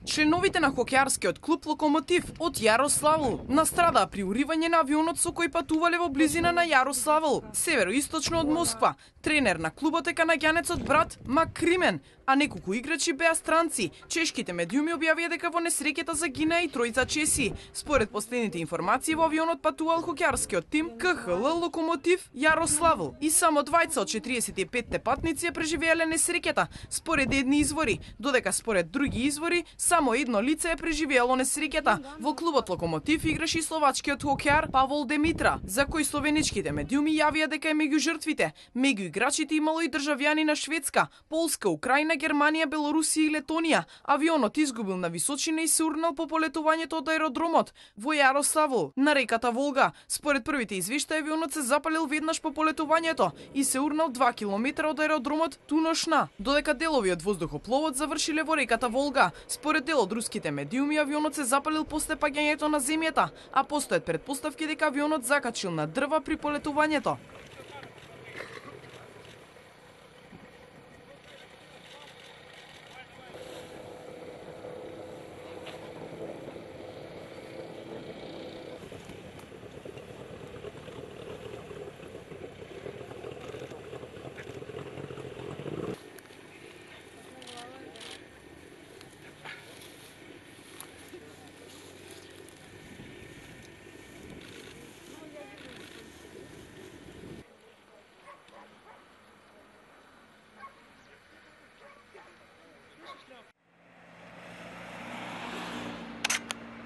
Членовите на хокеарскиот клуб Локомотив од Јарославл настрадаа при уривање на авионот со кој патувале во близина на Јарославл, североисточно од Москва. Тренер на клубот е канаѓанецот брат Макримен, а неколку играчи беа странци. Чешките медиуми објавија дека во несреќата загинаа и тројца чеси. Според последните информации, во авионот патувал хокеарскиот тим КХЛ Локомотив Јарославл и само двајца од 45 патници ја преживеале несреќата, според едни извори, додека според други извори само едно лице е преживеало несреќата. Во клубот Локомотив играше и словачкиот хокеар Павол Демитра, за кој словеничките медиуми јавија дека е меѓу жртвите. Меѓу играчите имало и државјани на Шведска, Полска, Украина, Германија, Белорусија и Летонија. Авионот изгубил на височина и се урнал по полетувањето од аеродромот во Јарославл на реката Волга. Според првите извештаи, авионот се запалил веднаш по полетувањето и се урнал 2 километра од аеродромот ту ношна, додека делови од воздухопловот завршиле во реката Волга. Според дел од руските медиуми, авионот се запалил после паѓањето на земјата, а постојат претпоставки дека авионот закачил на дрва при полетувањето.